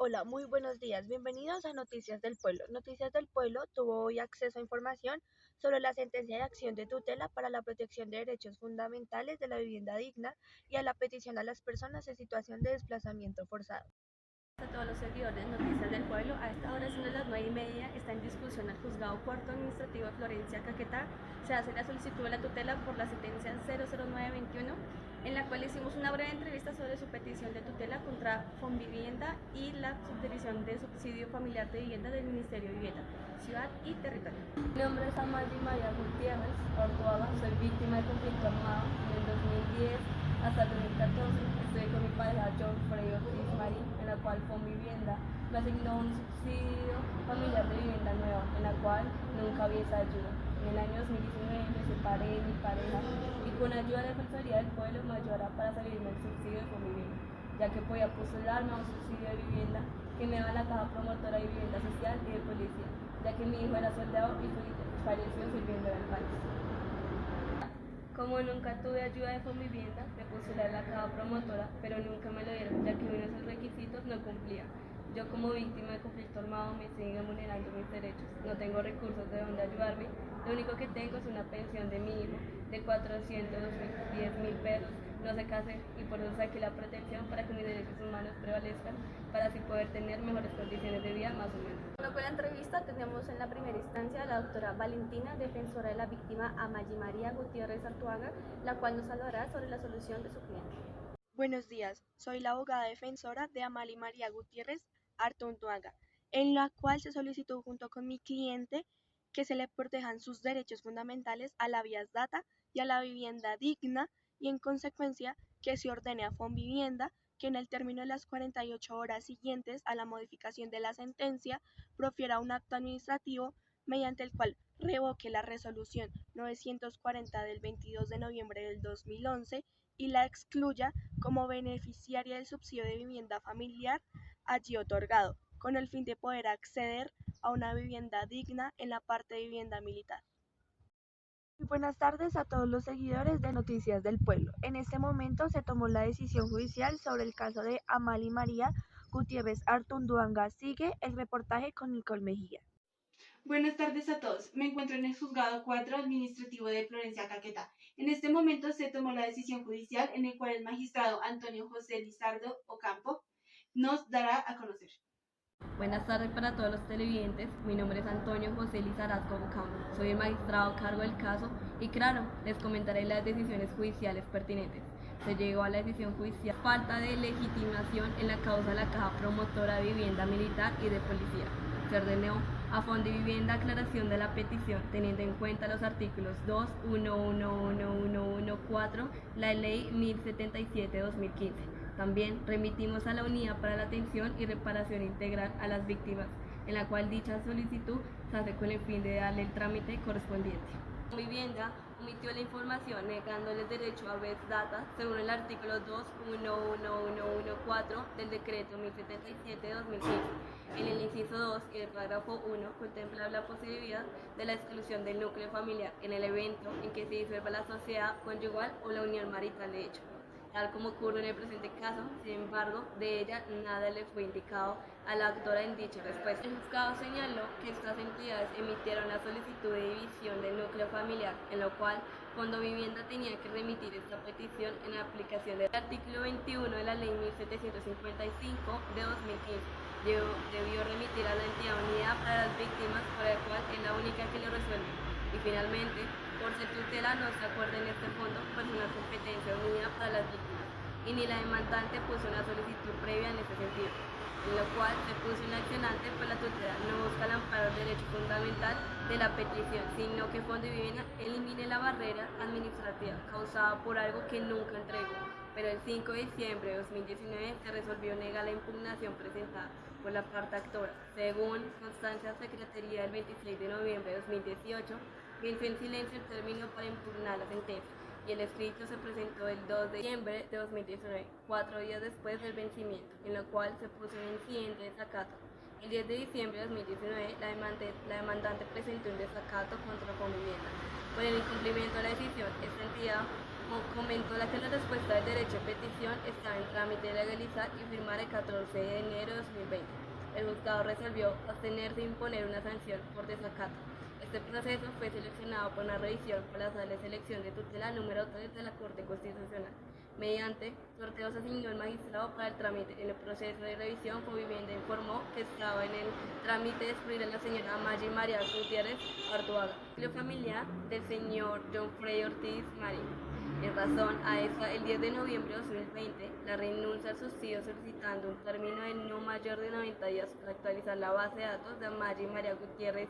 Hola, muy buenos días. Bienvenidos a Noticias del Pueblo. Noticias del Pueblo tuvo hoy acceso a información sobre la sentencia de acción de tutela para la protección de derechos fundamentales de la vivienda digna y a la petición a las personas en situación de desplazamiento forzado. A todos los seguidores de Noticias del Pueblo, a esta hora son las 9:30, está en discusión al Juzgado Cuarto Administrativo de Florencia, Caquetá. Se hace la solicitud de la tutela por la sentencia 00921, en la cual hicimos una breve entrevista sobre su petición de tutela contra Fonvivienda y la Subdivisión de Subsidio Familiar de Vivienda del Ministerio de Vivienda, Ciudad y Territorio. Mi nombre es Amali María Gutiérrez Ortuaga, soy víctima de conflicto armado en el 2010 hasta el 2014. Estoy con mi pareja John Frey Ortiz Marín, en la cual Fonvivienda me asignó un subsidio familiar de vivienda nueva, en la cual nunca había esa ayuda. En el año 2019 me separé de mi pareja y con ayuda de la Defensoría del Pueblo me ayudará para salirme del subsidio de Fonvivienda, ya que podía postularme a un subsidio de vivienda que me da la Caja Promotora de Vivienda Social y de Policía, ya que mi hijo era soldado y falleció sirviendo en el país. Como nunca tuve ayuda de Fonvivienda, me postulé a la Caja Promotora, pero nunca me lo dieron, ya que uno de esos requisitos no cumplía. Yo como víctima de conflicto armado me siguen vulnerando mis derechos, no tengo recursos de donde ayudarme, lo único que tengo es una pensión de mi hijo de 410.000 pesos, no sé qué hacer y por eso saqué la protección para que mis derechos humanos prevalezcan, para así poder tener mejores condiciones de vida más o menos. Bueno, con la entrevista tenemos en la primera instancia a la doctora Valentina, defensora de la víctima Amali María Gutiérrez Artuaga, la cual nos hablará sobre la solución de su cliente. Buenos días, soy la abogada defensora de Amali María Gutiérrez Artuntuaga, en la cual se solicitó junto con mi cliente que se le protejan sus derechos fundamentales a la vías data y a la vivienda digna y en consecuencia que se ordene a Fonvivienda que en el término de las 48 horas siguientes a la modificación de la sentencia profiera un acto administrativo mediante el cual revoque la resolución 940 del 22 de noviembre del 2011 y la excluya como beneficiaria del subsidio de vivienda familiar allí otorgado, con el fin de poder acceder a una vivienda digna en la parte de vivienda militar. Muy buenas tardes a todos los seguidores de Noticias del Pueblo. En este momento se tomó la decisión judicial sobre el caso de Amali María Gutiérrez Artunduaga. Sigue el reportaje con Nicole Mejía. Buenas tardes a todos. Me encuentro en el Juzgado 4 Administrativo de Florencia, Caquetá. En este momento se tomó la decisión judicial en el cual el magistrado Antonio José Lizardo Ocampo nos dará a conocer. Buenas tardes para todos los televidentes, mi nombre es Antonio José Lizardo Ocampo, soy el magistrado a cargo del caso y claro, les comentaré las decisiones judiciales pertinentes. Se llegó a la decisión judicial falta de legitimación en la causa de la Caja Promotora de Vivienda Militar y de Policía. Se ordenó a Fonvivienda aclaración de la petición, teniendo en cuenta los artículos 2, 1, 1, 1, 1, 1, 4, la Ley 1077-2015. También remitimos a la Unidad para la Atención y Reparación Integral a las Víctimas, en la cual dicha solicitud se hace con el fin de darle el trámite correspondiente. Vivienda omitió la información negándole el derecho a habeas data según el artículo 2.11114 del decreto 1077-2015. En el inciso 2 y el párrafo 1 contempla la posibilidad de la exclusión del núcleo familiar en el evento en que se disuelva la sociedad conyugal o la unión marital de hecho. Tal como ocurre en el presente caso, sin embargo, de ella nada le fue indicado a la autora en dicha respuesta. El juzgado señaló que estas entidades emitieron la solicitud de división del núcleo familiar, en lo cual Fonvivienda tenía que remitir esta petición en aplicación del artículo 21 de la Ley 1755 de 2015. Debió remitir a la entidad Unidad para las Víctimas, por la cual es la única que lo resuelve. Y finalmente, por ser tutela no se acuerda en este fondo pues una competencia unida para las víctimas y ni la demandante puso una solicitud previa en ese sentido, en lo cual se puso inaccionante pues la tutela no busca el amparo del derecho fundamental de la petición, sino que Fonvivienda elimine la barrera administrativa causada por algo que nunca entregó. Pero el 5 de diciembre de 2019 se resolvió negar la impugnación presentada por la parte actora. Según constancia de Secretaría del 26 de noviembre de 2018, venció en silencio el término para impugnar la sentencia y el escrito se presentó el 2 de diciembre de 2019, 4 días después del vencimiento, en lo cual se puso en incidente de desacato. El 10 de diciembre de 2019, la demandante presentó un desacato contra Fonvivienda. Por el incumplimiento de la decisión, esta entidad Comentó la que la respuesta del derecho de petición estaba en trámite de legalizar y firmar el 14 de enero de 2020. El juzgado resolvió abstenerse de imponer una sanción por desacato. Este proceso fue seleccionado por una revisión por la Sala de Selección de Tutela número 3 de la Corte Constitucional. Mediante sorteo se asignó el magistrado para el trámite. En el proceso de revisión, Fovivienda informó que estaba en el trámite de excluir a la señora Maggie María Gutiérrez Artuaga, núcleo familiar del señor John Frey Ortiz Marín. En razón a esta, el 10 de noviembre de 2020, la renuncia al subsidio solicitando un término de no mayor de 90 días para actualizar la base de datos de Maggie María Gutiérrez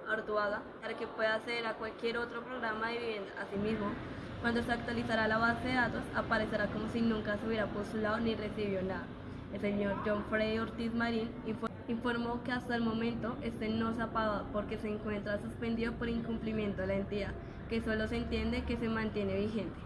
Artuaga para que pueda acceder a cualquier otro programa de vivienda. Asimismo, cuando se actualizará la base de datos, aparecerá como si nunca se hubiera postulado ni recibió nada. El señor John Frey Ortiz Marín informó que hasta el momento este no se ha pagado porque se encuentra suspendido por incumplimiento de la entidad, que solo se entiende que se mantiene vigente.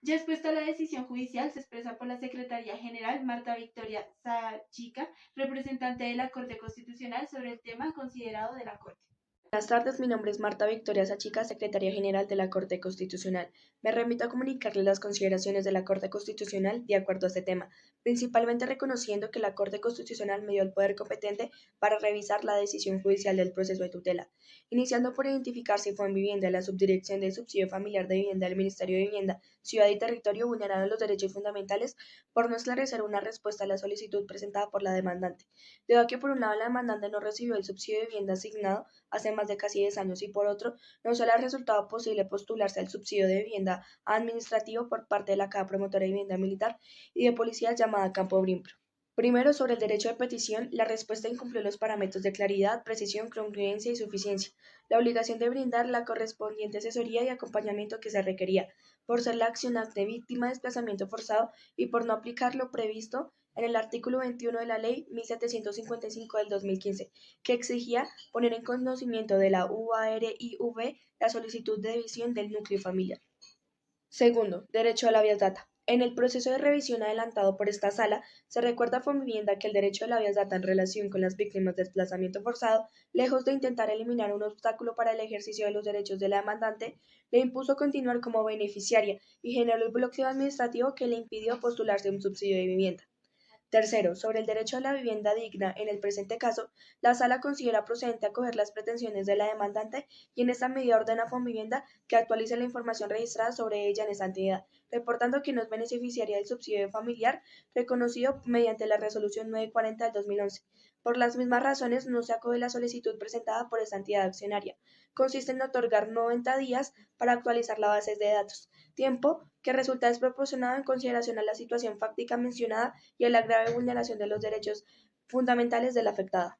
Ya expuesta la decisión judicial, se expresa por la Secretaría General Marta Victoria Sachica, representante de la Corte Constitucional, sobre el tema considerado de la Corte. Buenas tardes, mi nombre es Marta Victoria Sachica, Secretaria General de la Corte Constitucional. Me remito a comunicarles las consideraciones de la Corte Constitucional de acuerdo a este tema, principalmente reconociendo que la Corte Constitucional me dio el poder competente para revisar la decisión judicial del proceso de tutela, iniciando por identificar si Fonvivienda, la Subdirección del Subsidio Familiar de Vivienda del Ministerio de Vivienda, Ciudad y Territorio, vulneraron los derechos fundamentales por no esclarecer una respuesta a la solicitud presentada por la demandante, debido a que por un lado la demandante no recibió el subsidio de vivienda asignado hace más de casi 10 años y por otro, no solo ha resultado posible postularse al subsidio de vivienda administrativo por parte de la Caja Promotora de Vivienda Militar y de Policía llamada Campo Brimpro. Primero, sobre el derecho de petición, la respuesta incumplió los parámetros de claridad, precisión, congruencia y suficiencia, la obligación de brindar la correspondiente asesoría y acompañamiento que se requería, por ser la accionante víctima de desplazamiento forzado y por no aplicar lo previsto en el artículo 21 de la Ley 1755 del 2015, que exigía poner en conocimiento de la UARIV la solicitud de división del núcleo familiar. Segundo, derecho a la habeas data. En el proceso de revisión adelantado por esta sala, se recuerda a Fonvivienda que el derecho a la habeas data en relación con las víctimas de desplazamiento forzado, lejos de intentar eliminar un obstáculo para el ejercicio de los derechos de la demandante, le impuso continuar como beneficiaria y generó el bloqueo administrativo que le impidió postularse a un subsidio de vivienda. Tercero, sobre el derecho a la vivienda digna, en el presente caso, la Sala considera procedente acoger las pretensiones de la demandante y en esta medida ordena a Fonvivienda que actualice la información registrada sobre ella en esa entidad, reportando que no es beneficiaria del subsidio familiar reconocido mediante la Resolución 940 del 2011. Por las mismas razones, no se acoge la solicitud presentada por esta entidad accionaria. Consiste en otorgar 90 días para actualizar la base de datos, tiempo que resulta desproporcionado en consideración a la situación fáctica mencionada y a la grave vulneración de los derechos fundamentales de la afectada.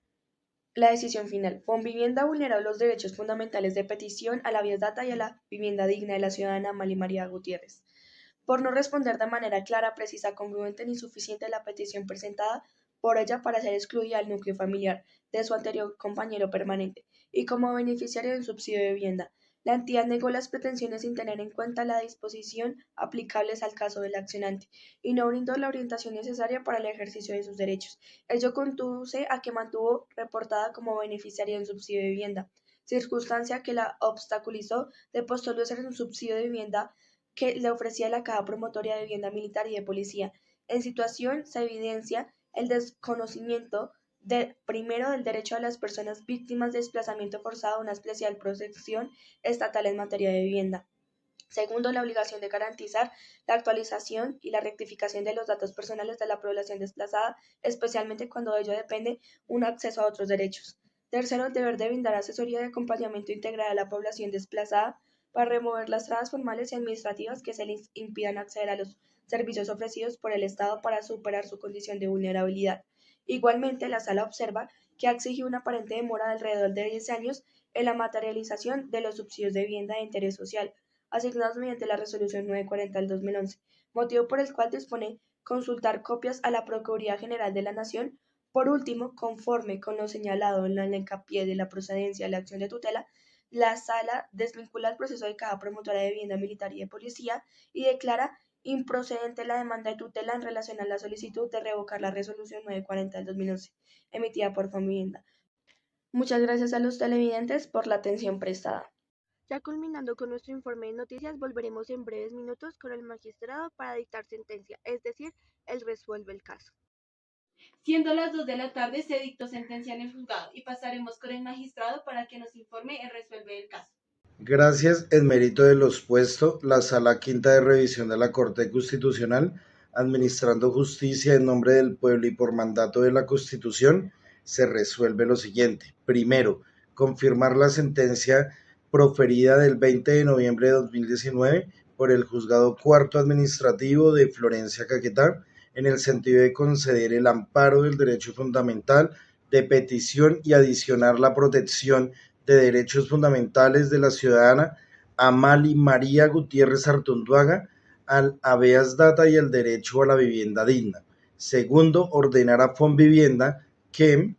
La decisión final. Fonvivienda vulneró los derechos fundamentales de petición a la habeas data y a la vivienda digna de la ciudadana Mali María Gutiérrez, por no responder de manera clara, precisa, congruente ni suficiente la petición presentada por ella para ser excluida del núcleo familiar de su anterior compañero permanente y como beneficiario de un subsidio de vivienda. La entidad negó las pretensiones sin tener en cuenta la disposición aplicables al caso del accionante y no brindó la orientación necesaria para el ejercicio de sus derechos. Ello conduce a que mantuvo reportada como beneficiaria de un subsidio de vivienda, circunstancia que la obstaculizó de postularse en un subsidio de vivienda que le ofrecía la Caja Promotoria de Vivienda Militar y de Policía. En situación se evidencia el desconocimiento primero del derecho de las personas víctimas de desplazamiento forzado a una especial protección estatal en materia de vivienda. Segundo, la obligación de garantizar la actualización y la rectificación de los datos personales de la población desplazada, especialmente cuando de ello depende un acceso a otros derechos. Tercero, el deber de brindar asesoría y acompañamiento integral a la población desplazada para remover las trabas formales y administrativas que se les impidan acceder a los servicios ofrecidos por el Estado para superar su condición de vulnerabilidad. Igualmente, la Sala observa que ha exigido una aparente demora de alrededor de 10 años en la materialización de los subsidios de vivienda de interés social, asignados mediante la Resolución 940 del 2011, motivo por el cual dispone consultar copias a la Procuraduría General de la Nación. Por último, conforme con lo señalado en el hincapié de la procedencia de la acción de tutela, la Sala desvincula el proceso de Caja Promotora de Vivienda Militar y de Policía y declara improcedente la demanda de tutela en relación a la solicitud de revocar la Resolución 940 del 2011, emitida por Fonvivienda. Muchas gracias a los televidentes por la atención prestada. Ya culminando con nuestro informe de noticias, volveremos en breves minutos con el magistrado para dictar sentencia, es decir, él resuelve el caso. Siendo las 2 de la tarde, se dictó sentencia en el juzgado y pasaremos con el magistrado para que nos informe el resuelve del caso. Gracias, en mérito de lo expuesto, la Sala Quinta de Revisión de la Corte Constitucional, administrando justicia en nombre del pueblo y por mandato de la Constitución, se resuelve lo siguiente. Primero, confirmar la sentencia proferida del 20 de noviembre de 2019 por el Juzgado Cuarto Administrativo de Florencia, Caquetá, en el sentido de conceder el amparo del derecho fundamental de petición y adicionar la protección de derechos fundamentales de la ciudadana Amali María Gutiérrez Artunduaga al habeas data y el derecho a la vivienda digna. Segundo, ordenar a Fonvivienda que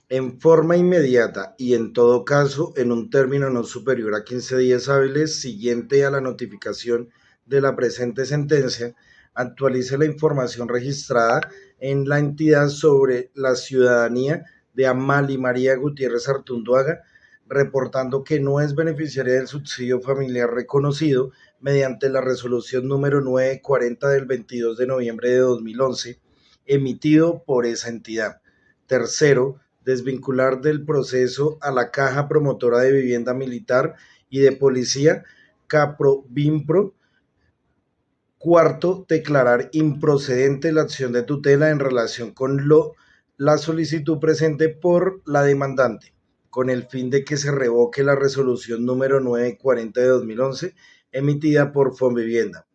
en forma inmediata y en todo caso en un término no superior a 15 días hábiles siguiente a la notificación de la presente sentencia, actualice la información registrada en la entidad sobre la ciudadanía de Amali María Gutiérrez Artunduaga, reportando que no es beneficiaria del subsidio familiar reconocido mediante la resolución número 940 del 22 de noviembre de 2011, emitido por esa entidad. Tercero, desvincular del proceso a la Caja Promotora de Vivienda Militar y de Policía, Caprovimpro. Cuarto, declarar improcedente la acción de tutela en relación con la solicitud presente por la demandante, con el fin de que se revoque la resolución número 940 de 2011 emitida por Fonvivienda.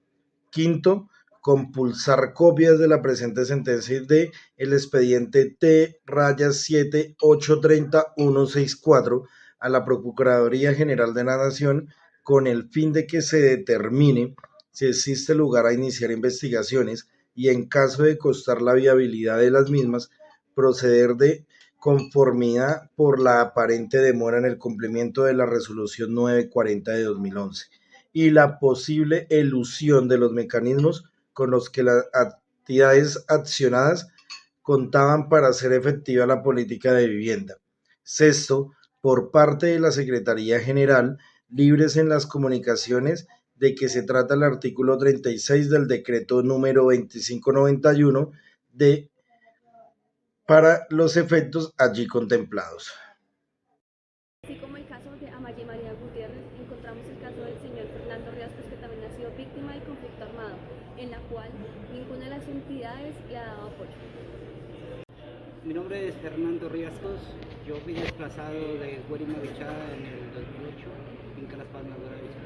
Quinto, compulsar copias de la presente sentencia de el expediente T-7830164 a la Procuraduría General de la Nación con el fin de que se determine si existe lugar a iniciar investigaciones y en caso de constar la viabilidad de las mismas, proceder de conformidad por la aparente demora en el cumplimiento de la resolución 940 de 2011 y la posible elusión de los mecanismos con los que las entidades accionadas contaban para hacer efectiva la política de vivienda. Sexto, por parte de la Secretaría General, libres en las comunicaciones de que se trata el artículo 36 del decreto número 2591 para los efectos allí contemplados. Así como el caso de Amali María Gutiérrez, encontramos el caso del señor Fernando Riascos, que también ha sido víctima del conflicto armado, en la cual ninguna de las entidades le ha dado apoyo. Mi nombre es Fernando Riascos, yo fui desplazado de Guarimavichá en el 2008, Finca Las Palmas de Guarimavichá.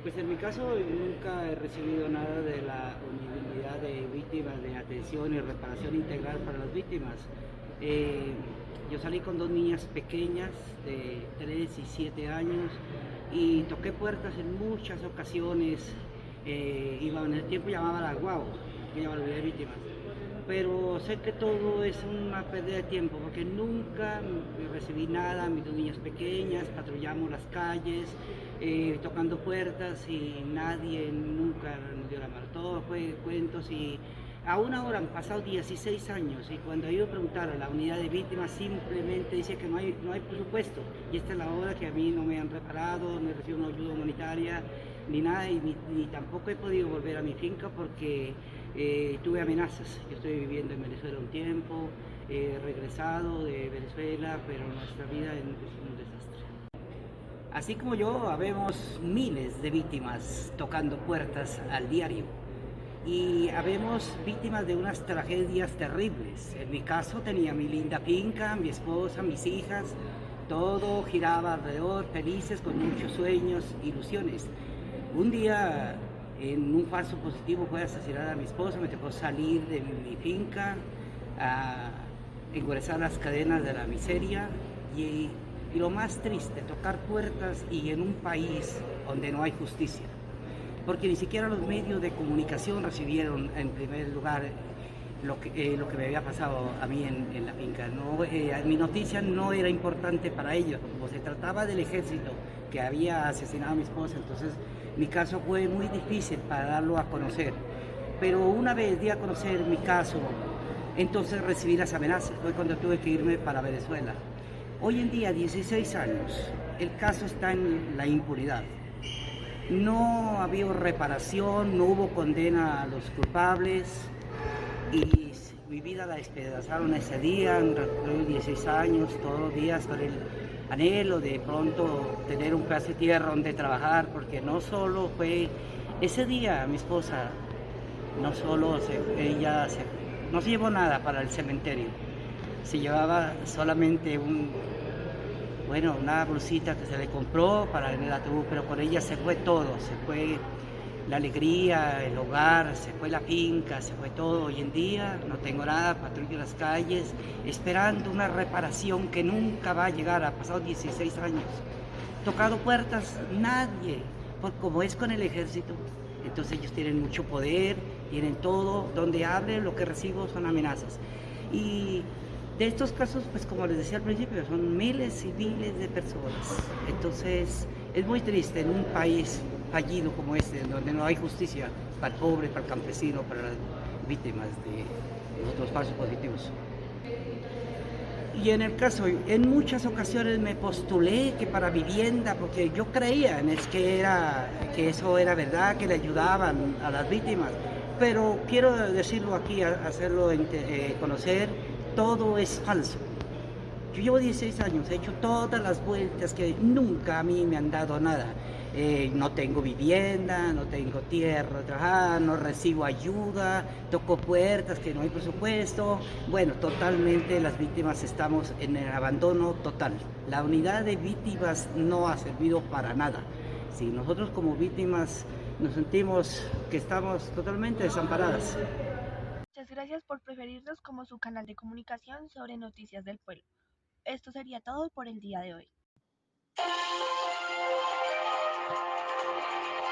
Pues en mi caso nunca he recibido nada de la unidad de víctimas de atención y reparación integral para las víctimas. Yo salí con dos niñas pequeñas de 3 y 7 años y toqué puertas en muchas ocasiones. En el tiempo llamaba la guau, que llamaba la unidad de víctimas. Pero sé que todo es una pérdida de tiempo porque nunca recibí nada. Mis dos niñas pequeñas, patrullamos las calles, tocando puertas y nadie nunca nos dio la mano. Todo fue cuentos y aún ahora han pasado 16 años y cuando he ido a preguntar a la unidad de víctimas simplemente dice que no hay presupuesto y esta es la hora que a mí no me han reparado, no he recibido una ayuda humanitaria ni nada y ni tampoco he podido volver a mi finca porque tuve amenazas. Yo estoy viviendo en Venezuela un tiempo, he regresado de Venezuela, pero nuestra vida es un desastre. Así como yo, habemos miles de víctimas tocando puertas al diario y habemos víctimas de unas tragedias terribles. En mi caso tenía mi linda finca, mi esposa, mis hijas, todo giraba alrededor, felices, con muchos sueños, ilusiones. Un día, en un falso positivo, fue asesinada a mi esposa, me tocó salir de mi finca, a engrosar las cadenas de la miseria y lo más triste, tocar puertas y en un país donde no hay justicia. Porque ni siquiera los medios de comunicación recibieron en primer lugar lo que me había pasado a mí en la finca. No, mi noticia no era importante para ellos, como se trataba del ejército que había asesinado a mi esposa, entonces mi caso fue muy difícil para darlo a conocer. Pero una vez di a conocer mi caso, entonces recibí las amenazas, fue cuando tuve que irme para Venezuela. Hoy en día, 16 años, el caso está en la impunidad. No ha habido reparación, no hubo condena a los culpables y mi vida la despedazaron ese día, tengo 16 años, todos los días con el anhelo de pronto tener un pedazo de tierra donde trabajar, porque no solo fue ese día mi esposa, no solo no se llevó nada para el cementerio, se llevaba solamente una blusita que se le compró para en el ataúd, pero con ella se fue todo, se fue la alegría, el hogar, se fue la finca, se fue todo. Hoy en día no tengo nada, patrullo en las calles, esperando una reparación que nunca va a llegar. Ha pasado 16 años, tocado puertas, nadie, porque como es con el ejército, entonces ellos tienen mucho poder, tienen todo, donde hablen lo que recibo son amenazas. Y de estos casos, pues como les decía al principio, son miles y miles de personas. Entonces es muy triste en un país fallido como este, donde no hay justicia para el pobre, para el campesino, para las víctimas de los otros falsos positivos. Y en el caso, en muchas ocasiones me postulé que para vivienda, porque yo creía que eso era verdad, que le ayudaban a las víctimas. Pero quiero decirlo aquí, hacerlo conocer, todo es falso. Yo llevo 16 años, he hecho todas las vueltas que nunca a mí me han dado nada. No tengo vivienda, no tengo tierra de trabajar, no recibo ayuda, toco puertas que no hay presupuesto. Bueno, totalmente las víctimas estamos en el abandono total. La unidad de víctimas no ha servido para nada. Si nosotros como víctimas nos sentimos que estamos totalmente desamparadas. Muchas gracias por preferirnos como su canal de comunicación sobre noticias del pueblo. Esto sería todo por el día de hoy.